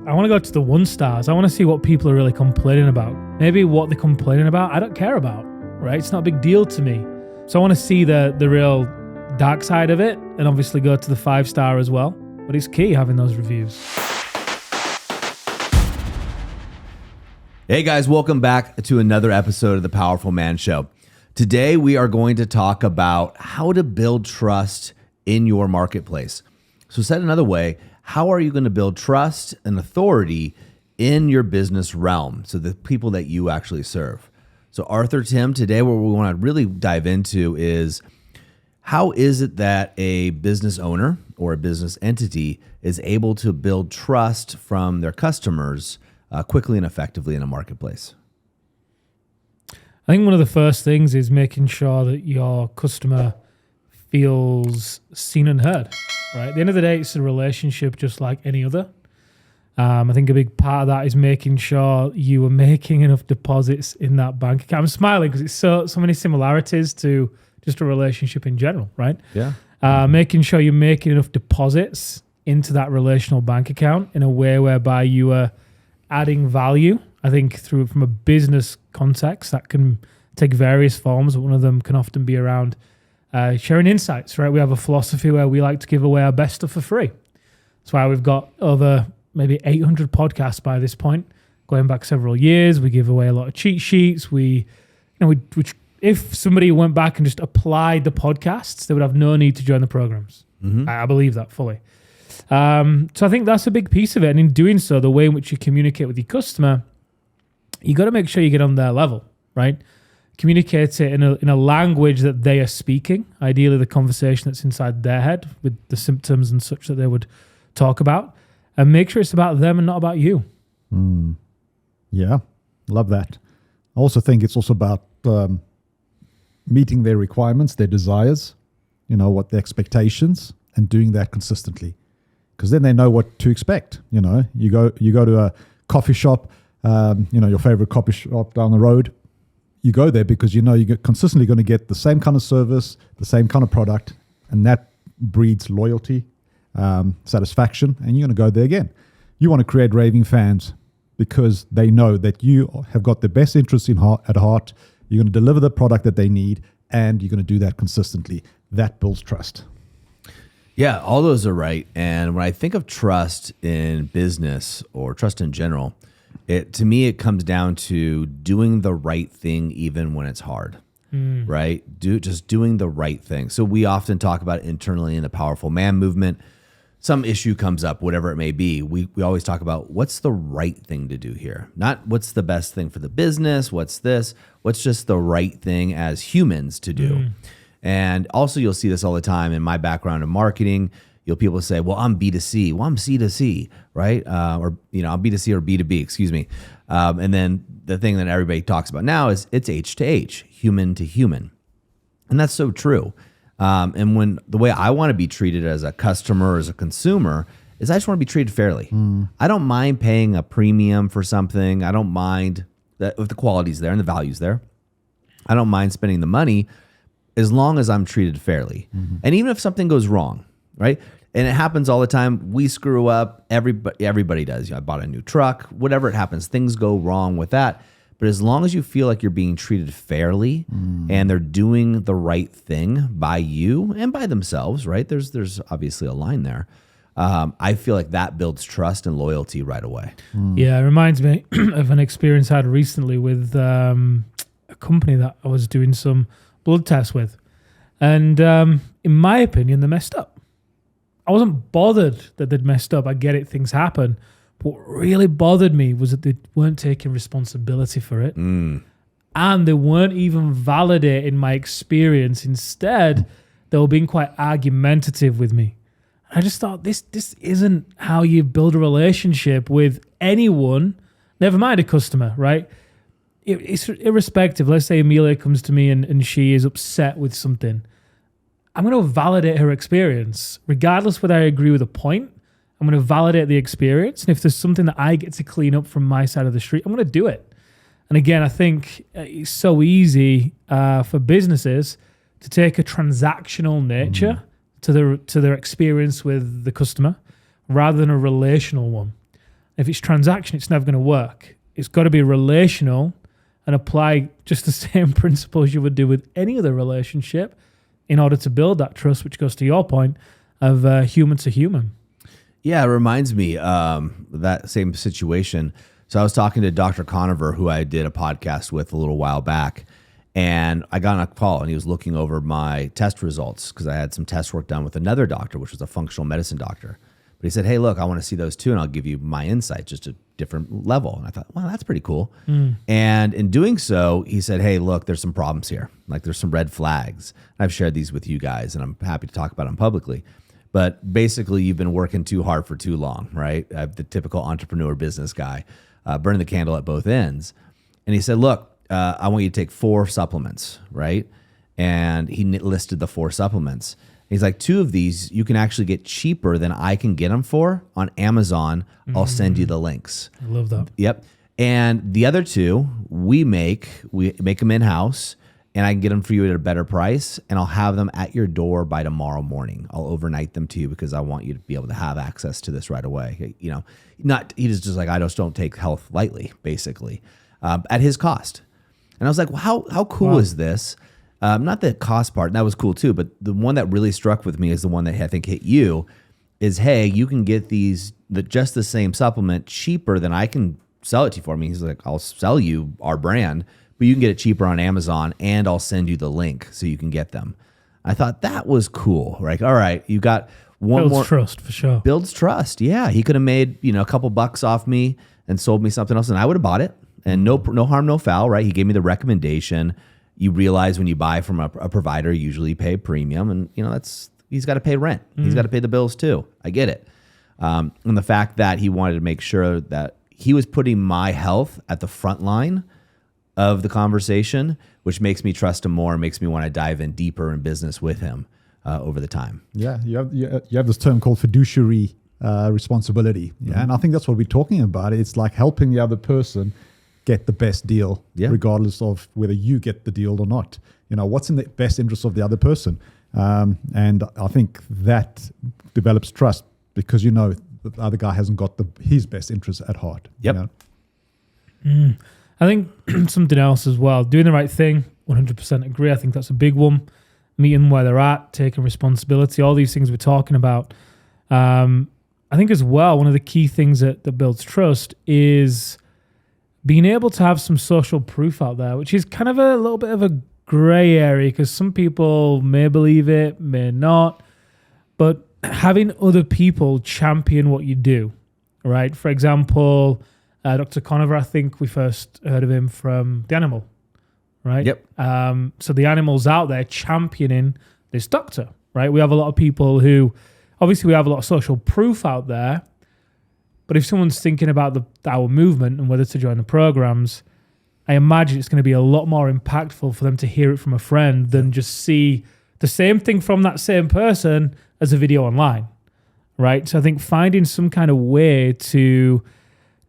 I want to go to the 1 stars. I want to see what people are really complaining about. Maybe what they're complaining about, I don't care about, right? It's not a big deal to me. So I want to see the real dark side of it, and obviously go to the 5-star as well. But it's key having those reviews. Hey guys, welcome back to another episode of the Powerful Man Show. Today we are going to talk about how to build trust in your marketplace. So said another way, how are you going to build trust and authority in your business realm? So the people that you actually serve. So Arthur, Tim, today what we want to really dive into is how is it that a business owner or a business entity is able to build trust from their customers quickly and effectively in a marketplace? I think one of the first things is making sure that your customer feels seen and heard, right? At the end of the day, it's a relationship just like any other. I think a big part of that is making sure you are making enough deposits in that bank account. I'm smiling because it's so many similarities to just a relationship in general, right? Yeah. Making sure you're making enough deposits into that relational bank account in a way whereby you are adding value. I think from a business context, that can take various forms. One of them can often be around sharing insights, right? We have a philosophy where we like to give away our best stuff for free. That's why we've got over maybe 800 podcasts by this point, going back several years. We give away a lot of cheat sheets. If somebody went back and just applied the podcasts, they would have no need to join the programs. Mm-hmm. I believe that fully. So I think that's a big piece of it. And in doing so, the way in which you communicate with your customer, you got to make sure you get on their level, right? Communicate it in a language that they are speaking, ideally the conversation that's inside their head with the symptoms and such that they would talk about, and make sure it's about them and not about you. Yeah, love that. I also think it's also about meeting their requirements, their desires, what their expectations, and doing that consistently. Because then they know what to expect. You go to a coffee shop, your favorite coffee shop down the road. You go there because you're consistently going to get the same kind of service, the same kind of product, and that breeds loyalty, satisfaction, and you're going to go there again. You want to create raving fans because they know that you have got their best interests at heart. You're going to deliver the product that they need, and you're going to do that consistently. That builds trust. Yeah, all those are right. And when I think of trust in business or trust in general, to me, it comes down to doing the right thing even when it's hard, right? Just doing the right thing. So we often talk about internally in the Powerful Man movement, some issue comes up, whatever it may be. We always talk about what's the right thing to do here, not what's the best thing for the business, what's just the right thing as humans to do. And also you'll see this all the time in my background in marketing. People say, well, I'm B2C. Well, I'm C2C, right? I'm B2C or B2B, excuse me. And then the thing that everybody talks about now is it's H to H, human to human. And that's so true. And when the way I want to be treated as a customer, or as a consumer, is I just want to be treated fairly. I don't mind paying a premium for something. I don't mind that if the quality's there and the value's there. I don't mind spending the money as long as I'm treated fairly. And even if something goes wrong, right? And it happens all the time. We screw up. Everybody does. I bought a new truck, whatever it happens, things go wrong with that. But as long as you feel like you're being treated fairly and they're doing the right thing by you and by themselves, right? There's obviously a line there. I feel like that builds trust and loyalty right away. Yeah, it reminds me of an experience I had recently with a company that I was doing some blood tests with. And in my opinion, they messed up. I wasn't bothered that they'd messed up. I get it, things happen. But what really bothered me was that they weren't taking responsibility for it. And they weren't even validating my experience. Instead, they were being quite argumentative with me. I just thought, this isn't how you build a relationship with anyone, never mind a customer, right? It's irrespective. Let's say Amelia comes to me and she is upset with something. I'm going to validate her experience. Regardless whether I agree with a point, I'm going to validate the experience. And if there's something that I get to clean up from my side of the street, I'm going to do it. And again, I think it's so easy for businesses to take a transactional nature to their experience with the customer rather than a relational one. If it's transaction, it's never going to work. It's got to be relational and apply just the same principles you would do with any other relationship in order to build that trust, which goes to your point of human to human. Yeah, it reminds me that same situation. So I was talking to Dr. Conover, who I did a podcast with a little while back, and I got on a call and he was looking over my test results because I had some test work done with another doctor, which was a functional medicine doctor. But he said, hey, look, I want to see those too, and I'll give you my insight, just a different level. And I thought, wow, that's pretty cool. And in doing so, he said, hey, look, there's some problems here. Like there's some red flags. I've shared these with you guys, and I'm happy to talk about them publicly. But basically, you've been working too hard for too long, right? The typical entrepreneur business guy, burning the candle at both ends. And he said, look, I want you to take 4 supplements, right? And he listed the 4 supplements. He's like, 2 of these you can actually get cheaper than I can get them for on Amazon. I'll send you the links. I love that. Yep. And the other 2 we make them in-house, and I can get them for you at a better price, and I'll have them at your door by tomorrow morning. I'll overnight them to you because I want you to be able to have access to this right away. You know, he was just like, I just don't take health lightly, basically, at his cost. And I was like, well, how cool is this? Not the cost part, and that was cool too, but the one that really struck with me is the one that I think hit you is, hey, you can get just the same supplement cheaper than I can sell it to you for me. He's like, I'll sell you our brand, but you can get it cheaper on Amazon, and I'll send you the link so you can get them. I thought that was cool, right? All right, you got one Builds more. trust for sure. Builds trust, yeah. He could have made a couple bucks off me and sold me something else, and I would have bought it. And no harm, no foul, right? He gave me the recommendation. You realize when you buy from a provider, you usually pay premium, and he's got to pay rent. He's got to pay the bills too. I get it. And the fact that he wanted to make sure that he was putting my health at the front line of the conversation, which makes me trust him more, makes me want to dive in deeper in business with him over the time. Yeah, you have this term called fiduciary responsibility. Yeah, and I think that's what we're talking about. It's like helping the other person get the best deal, regardless of whether you get the deal or not. What's in the best interest of the other person. And I think that develops trust because the other guy hasn't got his best interest at heart. Yep. I think something else as well, doing the right thing, 100% agree. I think that's a big one. Meeting where they're at, taking responsibility, all these things we're talking about. I think as well, one of the key things that builds trust is being able to have some social proof out there, which is kind of a little bit of a gray area because some people may believe it, may not. But having other people champion what you do, right? For example, Dr. Conover, I think we first heard of him from The Animal, right? Yep. So the animal's out there championing this doctor, right? We have a lot of people who, obviously we have a lot of social proof out there, but if someone's thinking about our movement and whether to join the programs, I imagine it's going to be a lot more impactful for them to hear it from a friend than just see the same thing from that same person as a video online, right? So I think finding some kind of way to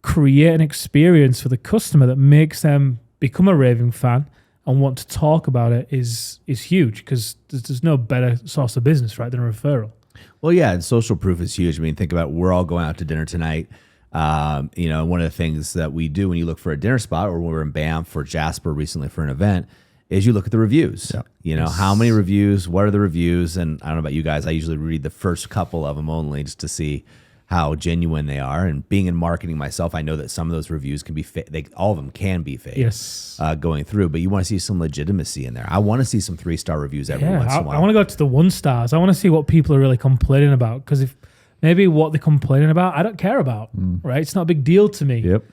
create an experience for the customer that makes them become a raving fan and want to talk about it is huge because there's no better source of business, right, than a referral. Well, yeah, and social proof is huge. I mean, think about we're all going out to dinner tonight. One of the things that we do when you look for a dinner spot, or when we're in Banff or Jasper recently for an event, is you look at the reviews. Yeah. How many reviews, what are the reviews? And I don't know about you guys, I usually read the first couple of them only just to see how genuine they are. And being in marketing myself, I know that some of those reviews can be fake. All of them can be fake. Yes. Going through, but you want to see some legitimacy in there. I want to see some 3-star reviews every once in a while. I want to go to the 1-stars. I want to see what people are really complaining about because if maybe what they're complaining about, I don't care about, right? It's not a big deal to me. Yep.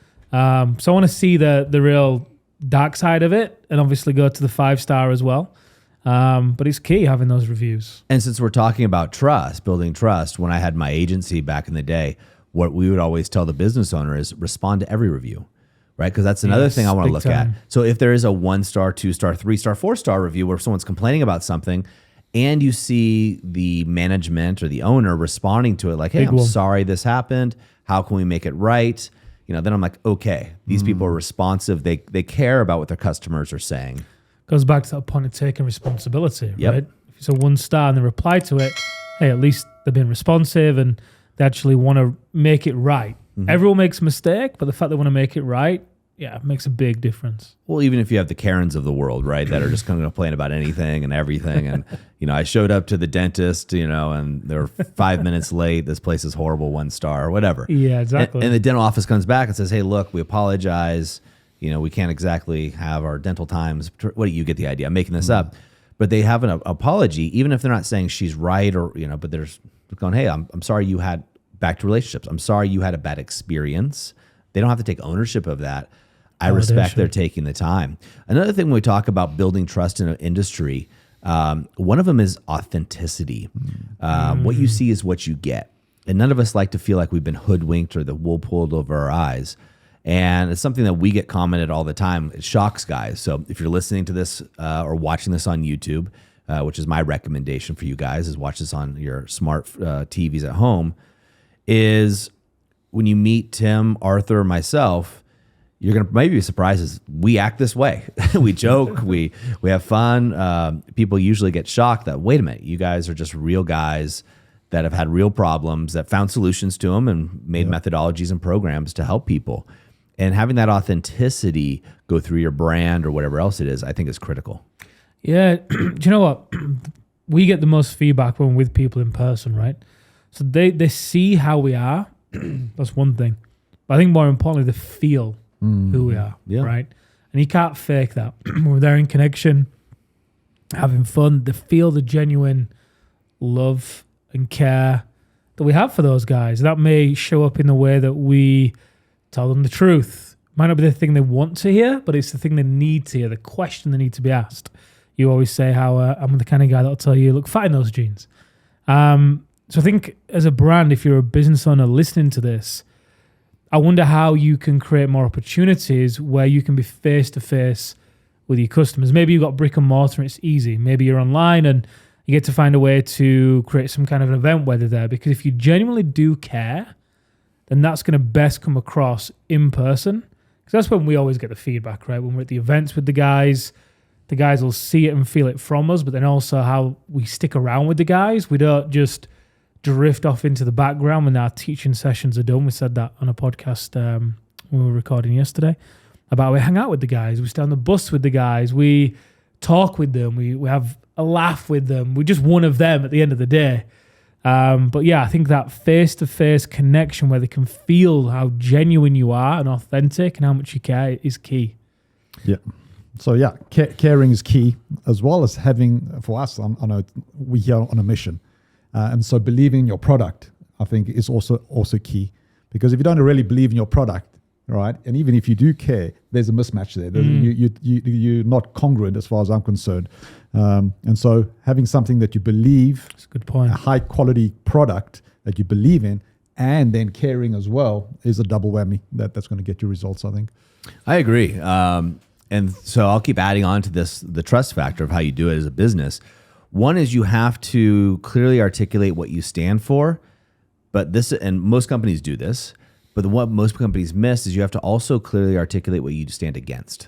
So I want to see the real dark side of it and obviously go to the 5-star as well. But it's key having those reviews. And since we're talking about trust, building trust, when I had my agency back in the day, what we would always tell the business owner is respond to every review, right? Because that's another thing I want to look at. So if there is a 1-star, 2-star, 3-star, 4-star review where someone's complaining about something and you see the management or the owner responding to it like, hey, I'm sorry this happened. How can we make it right? Then I'm like, okay, these people are responsive. They care about what their customers are saying. Goes back to that point of taking responsibility, right? If it's a 1-star and they reply to it, hey, at least they're being responsive and they actually want to make it right. Everyone makes a mistake, but the fact they want to make it right, yeah, it makes a big difference. Well, even if you have the Karens of the world, right, that are just going to complain about anything and everything. And, I showed up to the dentist, and they're 5 minutes late. This place is horrible, 1 star or whatever. Yeah, exactly. And the dental office comes back and says, hey, look, we apologize. We can't exactly have our dental times. What do you get the idea? I'm making this up. But they have an apology, even if they're not saying she's right or, but they're going, hey, I'm sorry you had back to relationships. I'm sorry you had a bad experience. They don't have to take ownership of that. I respect they're taking the time. Another thing when we talk about building trust in an industry, one of them is authenticity. What you see is what you get. And none of us like to feel like we've been hoodwinked or the wool pulled over our eyes. And it's something that we get commented all the time. It shocks guys. So if you're listening to this or watching this on YouTube, which is my recommendation for you guys, is watch this on your smart TVs at home, is when you meet Tim, Arthur, or myself, you're going to maybe be surprised as we act this way. We joke, we have fun. People usually get shocked that, wait a minute, you guys are just real guys that have had real problems, that found solutions to them and made methodologies and programs to help people. And having that authenticity go through your brand or whatever else it is, I think is critical. Yeah. Do you know what? We get the most feedback when we're with people in person, right? So they see how we are. That's one thing. But I think more importantly, they feel who we are, right? And you can't fake that. When we're there in connection, having fun, they feel the genuine love and care that we have for those guys. That may show up in the way that we tell them the truth. Might not be the thing they want to hear, but it's the thing they need to hear, the question they need to be asked. You always say how I'm the kind of guy that'll tell you, look, fat in those jeans. So I think as a brand, if you're a business owner listening to this, I wonder how you can create more opportunities where you can be face-to-face with your customers. Maybe you've got brick and mortar and it's easy. Maybe you're online and you get to find a way to create some kind of an event where they're there. Because if you genuinely do care, then that's going to best come across in person. Because that's when we always get the feedback, right? When we're at the events with the guys will see it and feel it from us, but then also how we stick around with the guys. We don't just drift off into the background when our teaching sessions are done. We said that on a podcast when we were recording yesterday about we hang out with the guys. We stay on the bus with the guys. We talk with them. We have a laugh with them. We're just one of them at the end of the day. But yeah, I think that face-to-face connection where they can feel how genuine you are and authentic and how much you care is key. Yeah. So yeah, caring is key, as well as having, for us, we're here on a mission. And so believing in your product, I think, is also key. Because if you don't really believe in your product, right, and even if you do care, there's a mismatch there. You're not congruent as far as I'm concerned. And so having something that you believe, that's a good point, a high quality product that you believe in, and then caring as well is a double whammy that's going to get you results, I think. I agree. And so I'll keep adding on to this, the trust factor of how you do it as a business. One is you have to clearly articulate what you stand for, but this, and most companies do this, but what most companies miss is you have to also clearly articulate what you stand against.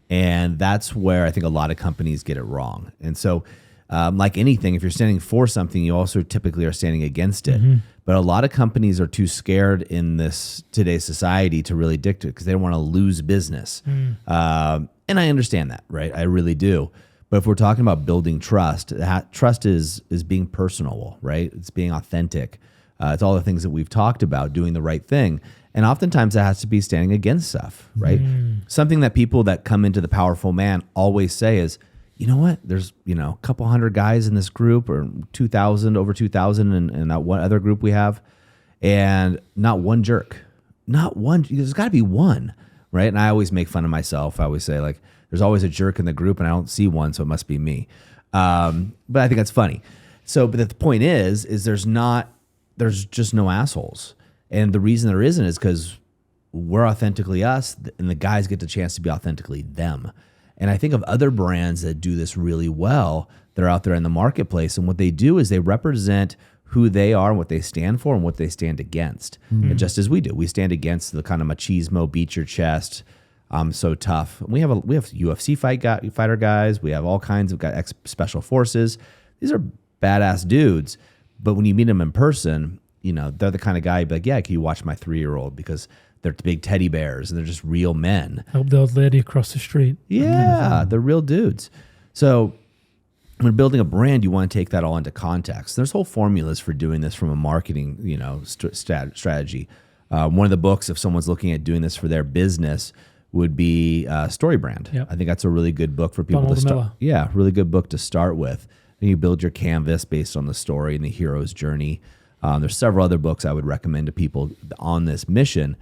And that's where I think a lot of companies get it wrong. And so like anything, if you're standing for something, you also typically are standing against it. But a lot of companies are too scared in this today's society to really dictate because they don't want to lose business. And I understand that, right? I really do. But if we're talking about building trust, trust is being personable, right? It's being authentic. It's all the things that we've talked about, doing the right thing. And oftentimes that has to be standing against stuff, right? Something that people that come into the Powerful Man always say is, you know what? There's, a couple hundred guys in this group, or 2,000, over 2,000 in that one other group we have, and not one jerk. Not one. There's got to be one, right? And I always make fun of myself. I always say, like, there's always a jerk in the group, and I don't see one, so it must be me. But I think that's funny. So, but the point is there's just no assholes. And the reason there isn't is because we're authentically us, and the guys get the chance to be authentically them. And I think of other brands that do this really well. They're out there in the marketplace, and what they do is they represent who they are and what they stand for and what they stand against. And just as we do, we stand against the kind of machismo, beat your chest, I'm so tough. We have UFC fighter guys. We have all kinds of special forces. These are badass dudes. But when you meet them in person, they're the kind of guy you'd be like, yeah, can you watch my 3-year-old? Because they're big teddy bears and they're just real men. Help the old lady across the street. Yeah, they're real dudes. So when building a brand, you want to take that all into context. There's whole formulas for doing this from a marketing, strategy. One of the books, if someone's looking at doing this for their business, would be Story Brand. Yep. I think that's a really good book for people Donald to start. Miller. Yeah, really good book to start with. And you build your canvas based on the story and the hero's journey. There's several other books I would recommend to people on this mission,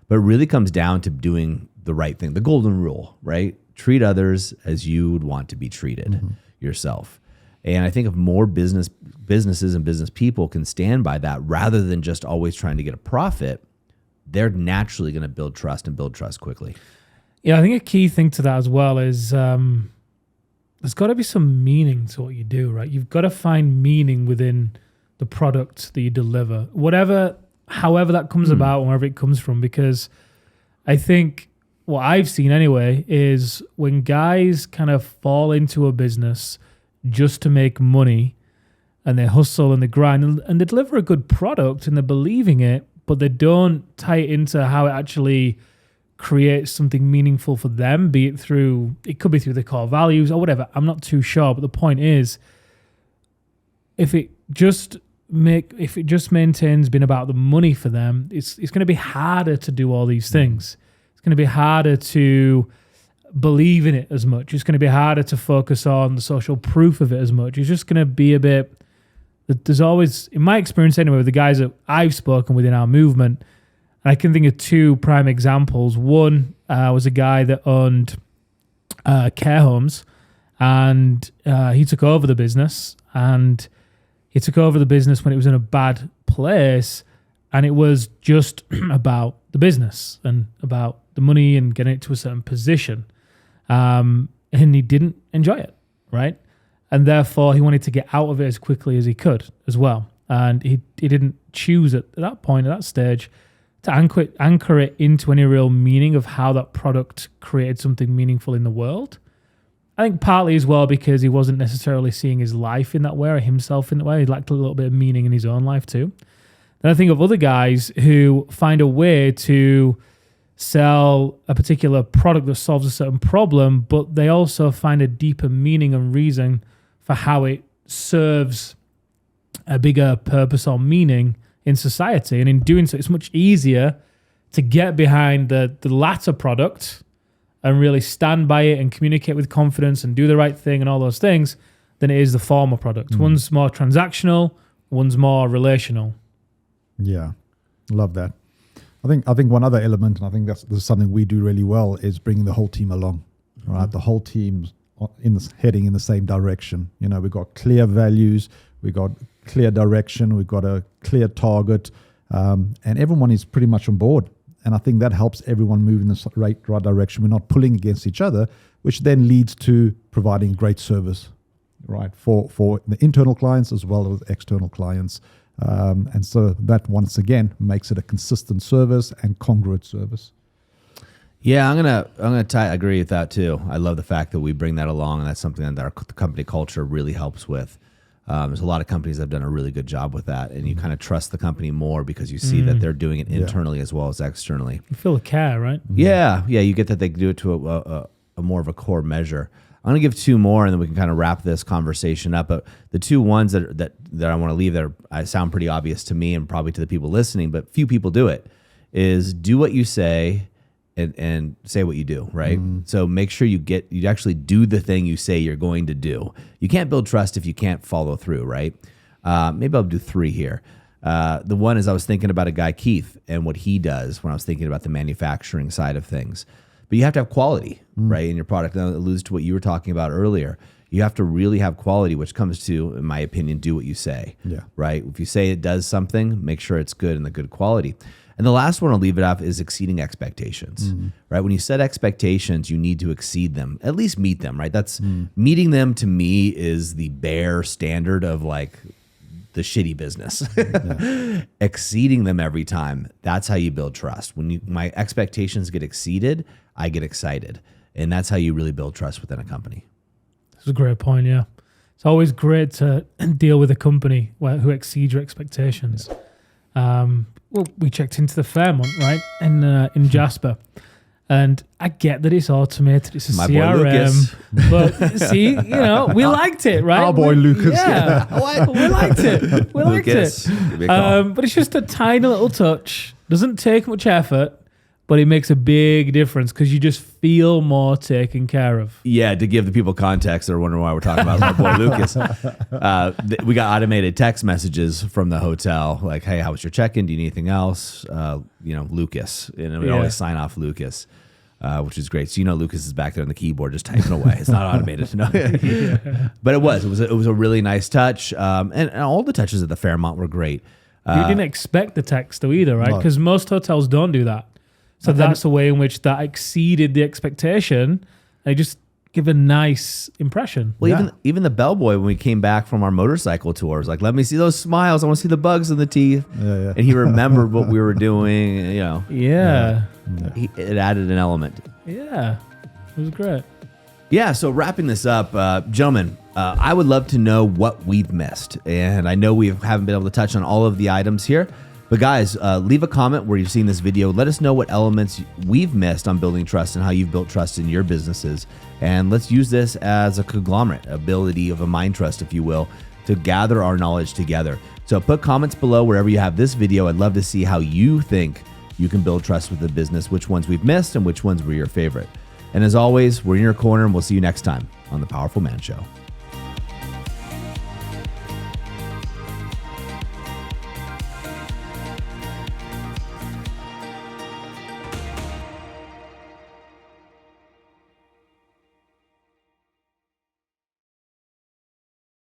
but it really comes down to doing the right thing. The golden rule, right? Treat others as you would want to be treated yourself. And I think if more businesses and business people can stand by that rather than just always trying to get a profit, they're naturally going to build trust and build trust quickly. Yeah, I think a key thing to that as well is there's got to be some meaning to what you do, right? You've got to find meaning within the product that you deliver, however that comes about, wherever it comes from, because I think what I've seen anyway is when guys kind of fall into a business just to make money and they hustle and they grind and they deliver a good product and they're believing it, but they don't tie it into how it actually creates something meaningful for them, it could be through the core values or whatever. I'm not too sure, but the point is, if it just maintains being about the money for them, it's going to be harder to do all these things. It's going to be harder to believe in it as much. It's going to be harder to focus on the social proof of it as much. It's just going to be a bit. There's always, in my experience anyway, with the guys that I've spoken with in our movement, and I can think of 2 prime examples. One was a guy that owned care homes, and he took over the business. And he took over the business when it was in a bad place, and it was just about the business and about the money and getting it to a certain position. And he didn't enjoy it, right? And therefore, he wanted to get out of it as quickly as he could as well. And he didn't choose at that point, at that stage, to anchor it into any real meaning of how that product created something meaningful in the world. I think partly as well because he wasn't necessarily seeing his life in that way or himself in that way. He lacked a little bit of meaning in his own life too. Then I think of other guys who find a way to sell a particular product that solves a certain problem, but they also find a deeper meaning and reason for how it serves a bigger purpose or meaning in society. And in doing so, it's much easier to get behind the latter product and really stand by it and communicate with confidence and do the right thing and all those things than it is the former product. One's more transactional, one's more relational. Yeah, love that. I think one other element, and I think this is something we do really well, is bringing the whole team along. Right, the whole team's heading in the same direction. We've got clear values, we've got clear direction, we've got a clear target, and everyone is pretty much on board. And I think that helps everyone move in the right direction. We're not pulling against each other, which then leads to providing great service, right, for the internal clients as well as external clients. And so that once again makes it a consistent service and congruent service. Yeah, I'm gonna agree with that too. I love the fact that we bring that along, and that's something that our company culture really helps with. There's a lot of companies that have done a really good job with that, and you kind of trust the company more because you see that they're doing it internally as well as externally. You feel the care, right? Yeah, you get that they do it to a more of a core measure. I'm going to give 2 more, and then we can kind of wrap this conversation up. But the 2 ones that I want to leave that sound pretty obvious to me and probably to the people listening, but few people do it, is do what you say and say what you do, right? So make sure you actually do the thing you say you're going to do. You can't build trust if you can't follow through, right? Maybe I'll do 3 here. The one is I was thinking about a guy, Keith, and what he does when I was thinking about the manufacturing side of things. But you have to have quality, right, in your product. And that alludes to what you were talking about earlier. You have to really have quality, which comes to, in my opinion, do what you say, right? If you say it does something, make sure it's good and the good quality. And the last one I'll leave it off is exceeding expectations, right? When you set expectations, you need to exceed them, at least meet them, right? That's meeting them to me is the bare standard of like the shitty business. Exceeding them every time, that's how you build trust. When my expectations get exceeded, I get excited. And that's how you really build trust within a company. That's a great point, yeah. It's always great to deal with a company who exceeds your expectations. Well, we checked into the Fairmont, right, in Jasper. And I get that it's automated, it's a My boy CRM, Lucas. but see, we liked it, right? Our boy Lucas, Yeah, we liked it. We liked Lucas, it. give me a call. But it's just a tiny little touch. Doesn't take much effort, but it makes a big difference because you just feel more taken care of. Yeah, to give the people context, they're wondering why we're talking about my boy Lucas. We got automated text messages from the hotel, like, "Hey, how was your check-in? Do you need anything else?" Lucas, and we always sign off Lucas, which is great. So Lucas is back there on the keyboard just typing away. It's not automated, but it was a really nice touch, and all the touches at the Fairmont were great. You didn't expect the text though either, right? No. Because most hotels don't do that. So that's a way in which that exceeded the expectation. They just give a nice impression. Well, even the bellboy, when we came back from our motorcycle tours, like, let me see those smiles. I want to see the bugs in the teeth. Yeah. And he remembered what we were doing. Yeah. It added an element. Yeah. It was great. Yeah. So wrapping this up, gentlemen, I would love to know what we've missed. And I know we haven't been able to touch on all of the items here. But guys, leave a comment where you've seen this video. Let us know what elements we've missed on building trust and how you've built trust in your businesses. And let's use this as a conglomerate, ability of a mind trust, if you will, to gather our knowledge together. So put comments below wherever you have this video. I'd love to see how you think you can build trust with the business, which ones we've missed and which ones were your favorite. And as always, we're in your corner and we'll see you next time on The Powerful Man Show.